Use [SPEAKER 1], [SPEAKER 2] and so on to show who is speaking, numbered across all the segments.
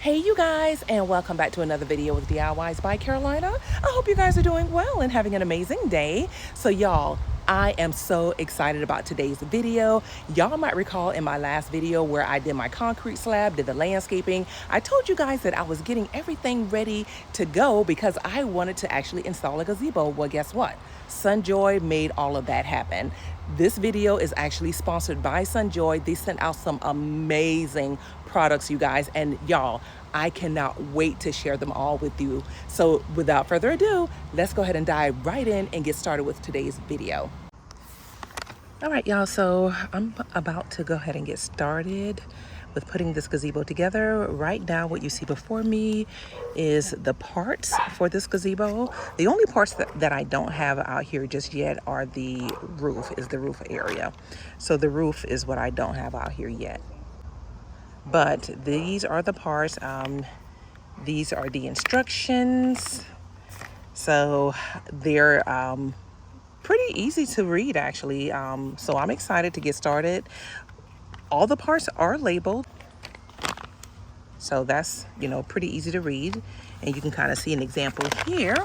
[SPEAKER 1] Hey you guys, and welcome back to another video with DIYs by Carolina. I hope you guys are doing well and having an amazing day. So y'all, I am so excited about today's video. Y'all might recall in my last video where I did my concrete slab, did the landscaping. I told you guys that I was getting everything ready to go because I wanted to actually install a gazebo. Well, guess what? SUNJOY made all of that happen. This video is actually sponsored by SUNJOY. They sent out some amazing products, you guys, and y'all, I cannot wait to share them all with you. So without further ado, let's go ahead and dive right in and get started with today's video. All right, y'all, so I'm about to go ahead and get started with putting this gazebo together. Right now, what you see before me is the parts for this gazebo. The only parts that I don't have out here just yet are the roof area. So the roof is what I don't have out here yet. But these are the parts. These are the instructions. So they're pretty easy to read, actually. So I'm excited to get started. All the parts are labeled. So that's, pretty easy to read. And you can kind of see an example here.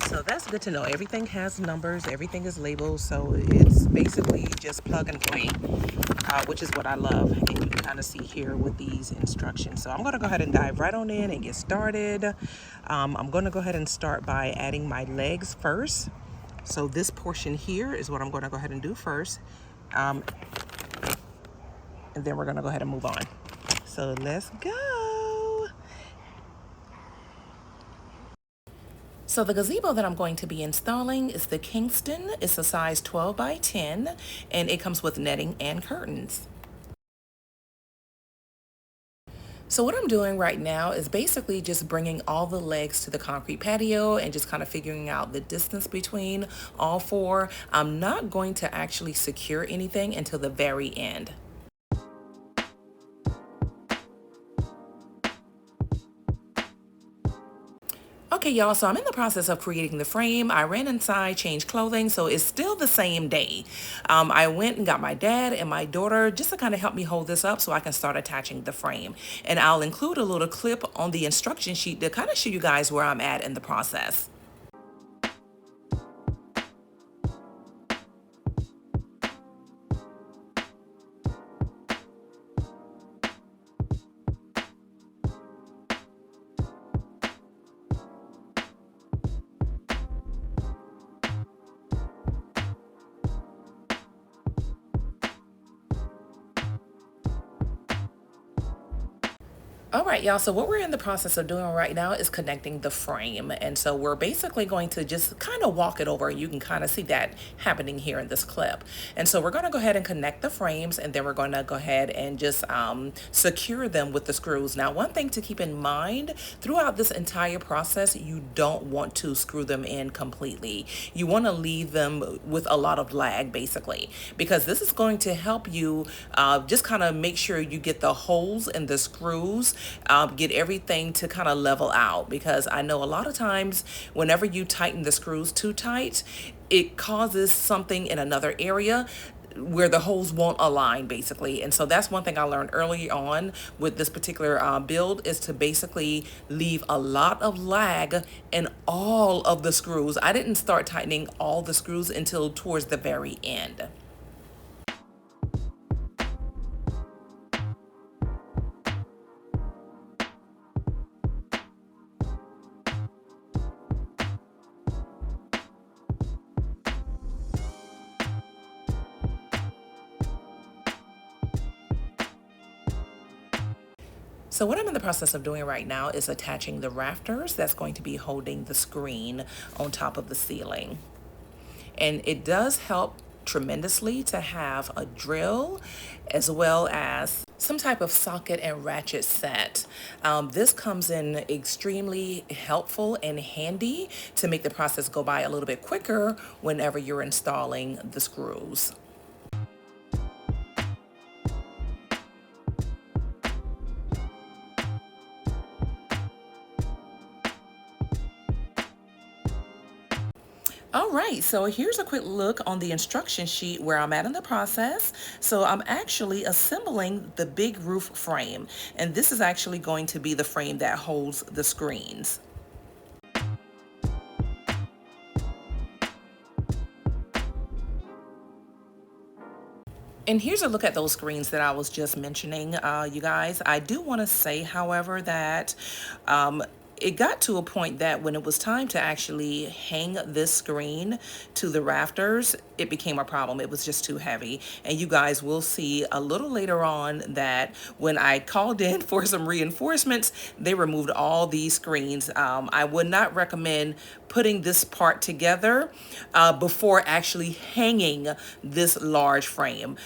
[SPEAKER 1] So that's good to know. Everything has numbers, everything is labeled, so it's basically just plug and play, which is what I love. And you can kind of see here with these instructions. So I'm going to go ahead and dive right on in and get started. I'm going to go ahead and start by adding my legs first. So this portion here is what I'm going to go ahead and do first. And then we're going to go ahead and move on. So let's go. So the gazebo that I'm going to be installing is the Kingston. It's a size 12 by 10, and it comes with netting and curtains. So what I'm doing right now is basically just bringing all the legs to the concrete patio and just kind of figuring out the distance between all four. I'm not going to actually secure anything until the very end. Okay, y'all, so I'm in the process of creating the frame. I ran inside, changed clothing, so it's still the same day. I went and got my dad and my daughter just to kind of help me hold this up so I can start attaching the frame. And I'll include a little clip on the instruction sheet to kind of show you guys where I'm at in the process. All right, y'all, so what we're in the process of doing right now is connecting the frame. And so we're basically going to just kind of walk it over. You can kind of see that happening here in this clip. And so we're going to go ahead and connect the frames, and then we're going to go ahead and just secure them with the screws. Now, one thing to keep in mind throughout this entire process, you don't want to screw them in completely. You want to leave them with a lot of lag, basically, because this is going to help you just kind of make sure you get the holes in the screws, get everything to kind of level out, because I know a lot of times whenever you tighten the screws too tight, it causes something in another area where the holes won't align, basically. And so that's one thing I learned early on with this particular build, is to basically leave a lot of lag in all of the screws. I didn't start tightening all the screws until towards the very end. So what I'm in the process of doing right now is attaching the rafters that's going to be holding the screen on top of the ceiling. And it does help tremendously to have a drill as well as some type of socket and ratchet set. This comes in extremely helpful and handy to make the process go by a little bit quicker whenever you're installing the screws. All right, so here's a quick look on the instruction sheet where I'm at in the process. So I'm actually assembling the big roof frame, and this is actually going to be the frame that holds the screens. And here's a look at those screens that I was just mentioning, you guys. I do want to say, however, that um, it got to a point that when it was time to actually hang this screen to the rafters, it became a problem. It was just too heavy. And you guys will see a little later on that when I called in for some reinforcements, they removed all these screens. I would not recommend putting this part together before actually hanging this large frame.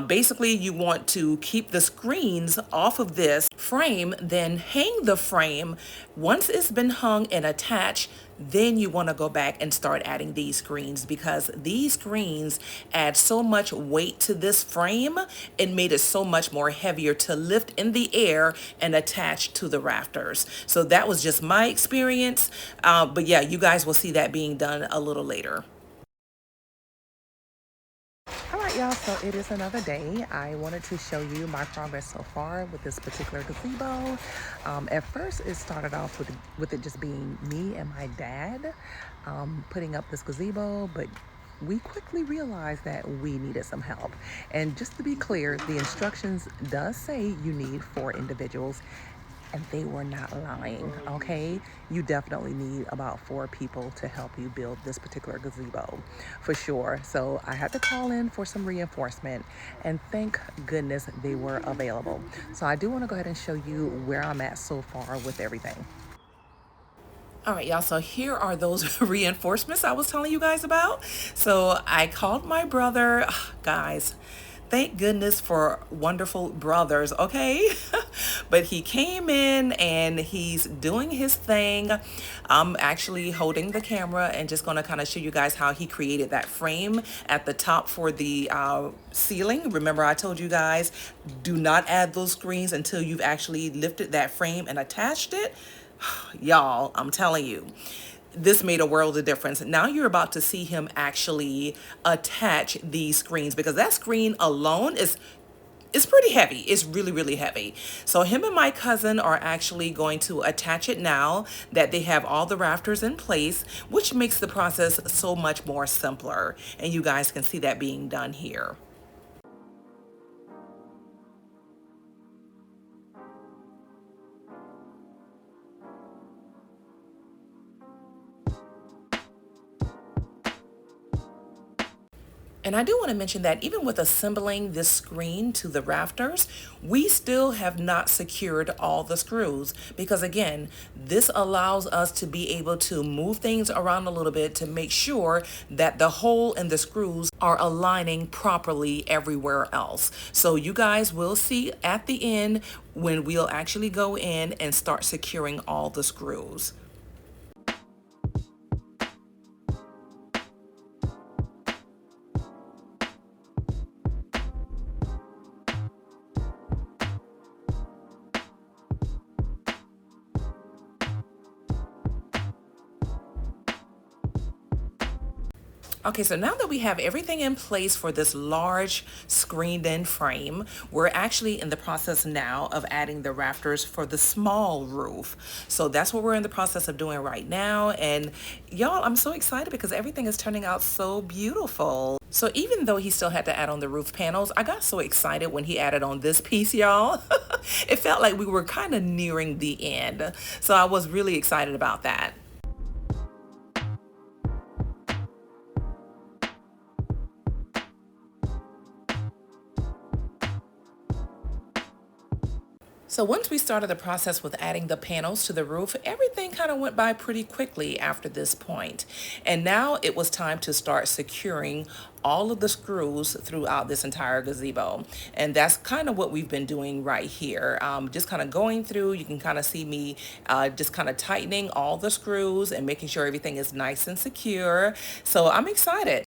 [SPEAKER 1] Basically, you want to keep the screens off of this frame, then hang the frame. Once it's been hung and attached, then you want to go back and start adding these screens, because these screens add so much weight to this frame. It made it so much more heavier to lift in the air and attach to the rafters. So that was just my experience. But yeah, you guys will see that being done a little later. All right, y'all, so it is another day. I wanted to show you my progress so far with this particular gazebo. At first, it started off with it just being me and my dad putting up this gazebo, but we quickly realized that we needed some help. And just to be clear, the instructions does say you need 4 individuals, and they were not lying, okay? You definitely need about 4 people to help you build this particular gazebo, for sure. So I had to call in for some reinforcement, and thank goodness they were available. So I do want to go ahead and show you where I'm at so far with everything. All right, y'all, so here are those reinforcements I was telling you guys about. So I called my brother. Guys, thank goodness for wonderful brothers, okay? But he came in and he's doing his thing. I'm actually holding the camera and just gonna kind of show you guys how he created that frame at the top for the ceiling. Remember, I told you guys, do not add those screens until you've actually lifted that frame and attached it. Y'all, I'm telling you, this made a world of difference. Now you're about to see him actually attach these screens, because that screen alone is pretty heavy. It's really, really heavy. So him and my cousin are actually going to attach it now that they have all the rafters in place, which makes the process so much more simpler. And you guys can see that being done here. And I do want to mention that even with assembling this screen to the rafters, we still have not secured all the screws, because again, this allows us to be able to move things around a little bit to make sure that the hole in the screws are aligning properly everywhere else. So you guys will see at the end when we'll actually go in and start securing all the screws. Okay, so now that we have everything in place for this large screened in frame, we're actually in the process now of adding the rafters for the small roof. So that's what we're in the process of doing right now. And y'all, I'm so excited because everything is turning out so beautiful. So even though he still had to add on the roof panels, I got so excited when he added on this piece, y'all. It felt like we were kind of nearing the end. So I was really excited about that. So once we started the process with adding the panels to the roof, everything kind of went by pretty quickly after this point. And now it was time to start securing all of the screws throughout this entire gazebo. And that's kind of what we've been doing right here. Just kind of going through, you can kind of see me just kind of tightening all the screws and making sure everything is nice and secure. So I'm excited.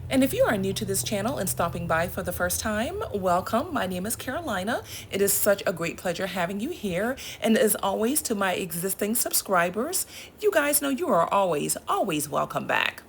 [SPEAKER 1] And if you are new to this channel and stopping by for the first time, welcome. My name is Carolina. It is such a great pleasure having you here. And as always, to my existing subscribers, you guys know you are always, always welcome back.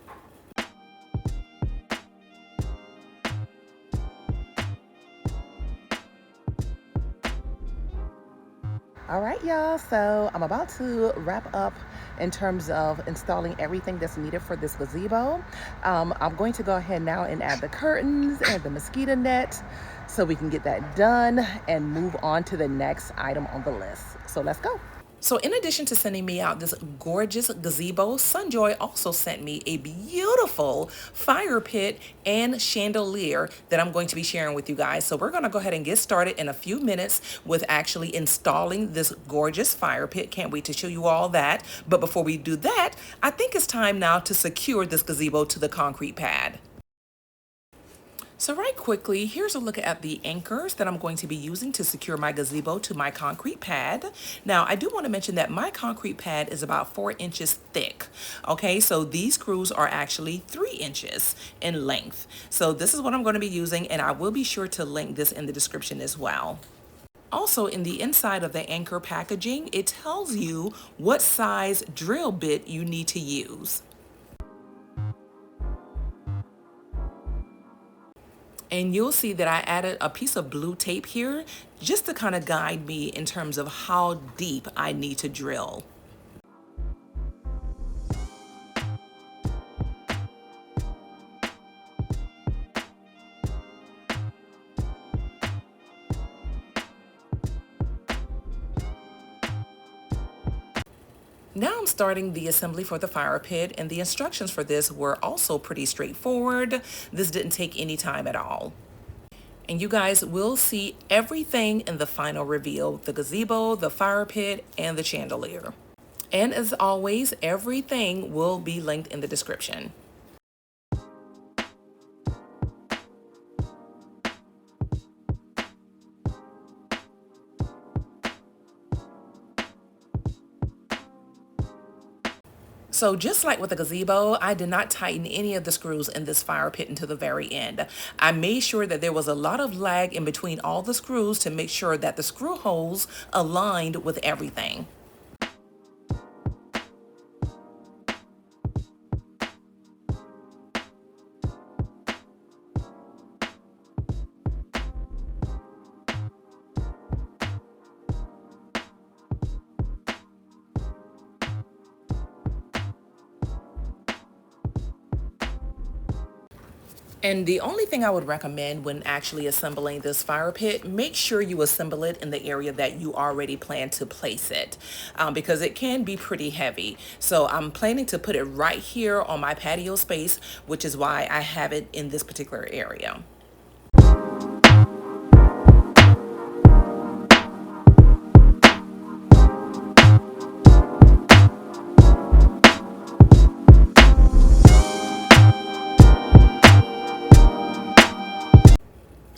[SPEAKER 1] All right, y'all, so I'm about to wrap up in terms of installing everything that's needed for this gazebo. I'm going to go ahead now and add the curtains and the mosquito net so we can get that done and move on to the next item on the list. So let's go. So in addition to sending me out this gorgeous gazebo, SUNJOY also sent me a beautiful fire pit and chandelier that I'm going to be sharing with you guys. So we're going to go ahead and get started in a few minutes with actually installing this gorgeous fire pit. Can't wait to show you all that. But before we do that, I think it's time now to secure this gazebo to the concrete pad. So right quickly, here's a look at the anchors that I'm going to be using to secure my gazebo to my concrete pad. Now, I do want to mention that my concrete pad is about 4 inches thick. Okay, so these screws are actually 3 inches in length. So this is what I'm going to be using, and I will be sure to link this in the description as well. Also, in the inside of the anchor packaging, it tells you what size drill bit you need to use. And you'll see that I added a piece of blue tape here just to kind of guide me in terms of how deep I need to drill. Now I'm starting the assembly for the fire pit, and the instructions for this were also pretty straightforward. This didn't take any time at all. And you guys will see everything in the final reveal: the gazebo, the fire pit, and the chandelier. And as always, everything will be linked in the description. So just like with the gazebo, I did not tighten any of the screws in this fire pit until the very end. I made sure that there was a lot of lag in between all the screws to make sure that the screw holes aligned with everything. And the only thing I would recommend when actually assembling this fire pit, make sure you assemble it in the area that you already plan to place it, because it can be pretty heavy. So I'm planning to put it right here on my patio space, which is why I have it in this particular area.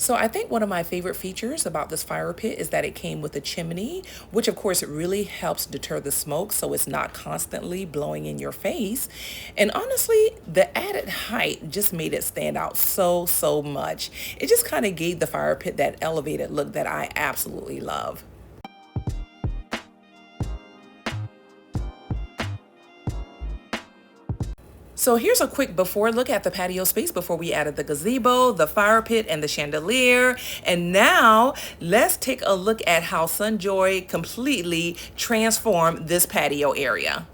[SPEAKER 1] So I think one of my favorite features about this fire pit is that it came with a chimney, which of course it really helps deter the smoke so it's not constantly blowing in your face. And honestly, the added height just made it stand out so much. It just kind of gave the fire pit that elevated look that I absolutely love. So here's a quick before look at the patio space before we added the gazebo, the fire pit, and the chandelier. And now let's take a look at how SUNJOY completely transformed this patio area.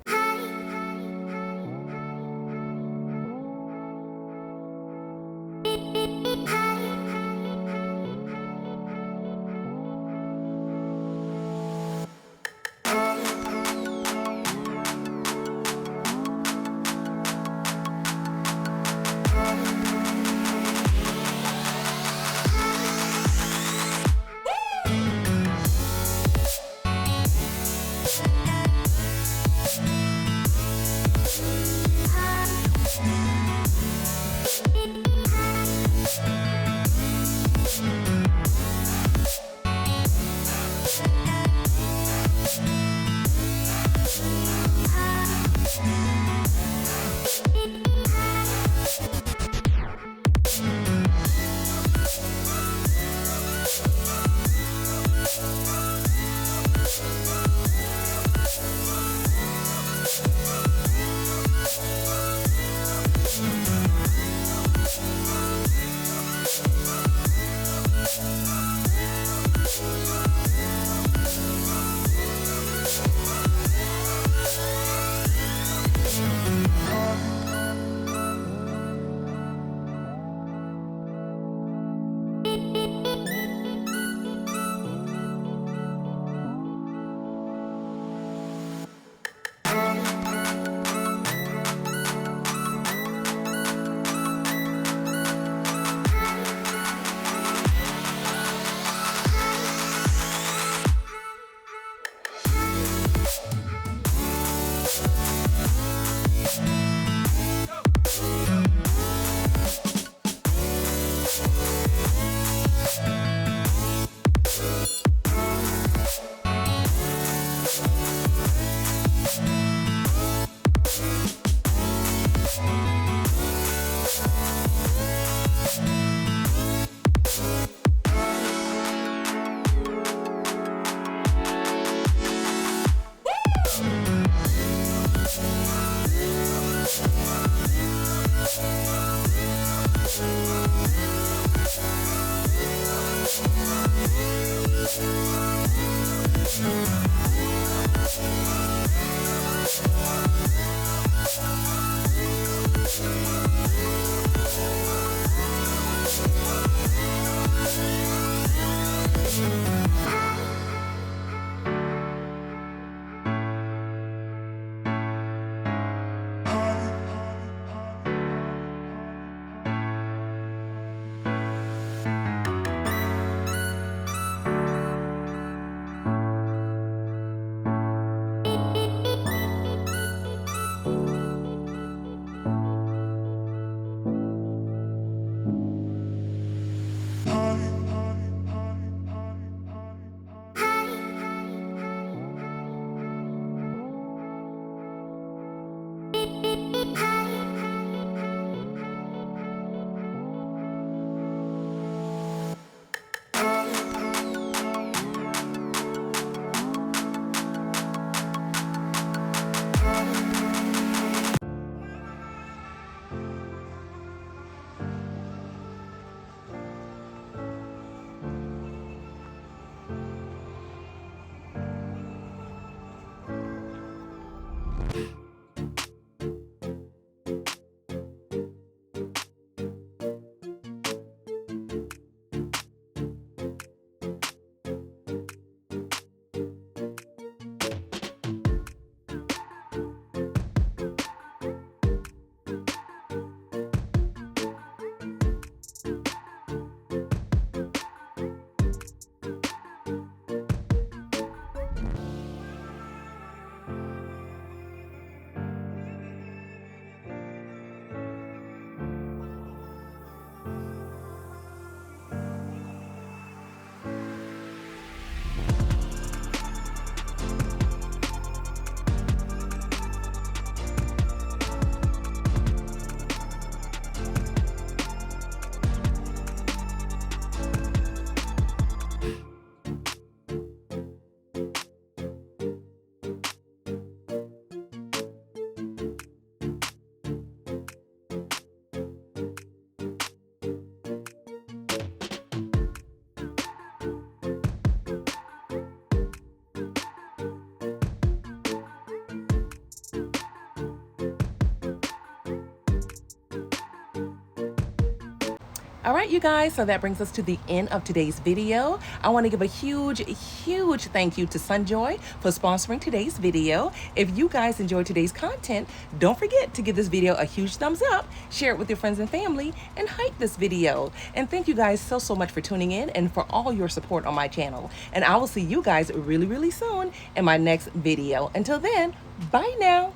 [SPEAKER 1] All right, you guys, so that brings us to the end of today's video. I want to give a huge thank you to SUNJOY for sponsoring today's video. If you guys enjoyed today's content, don't forget to give this video a huge thumbs up, share it with your friends and family, and hype this video. And thank you guys so much for tuning in and for all your support on my channel. And I will see you guys really soon in my next video. Until then, bye now.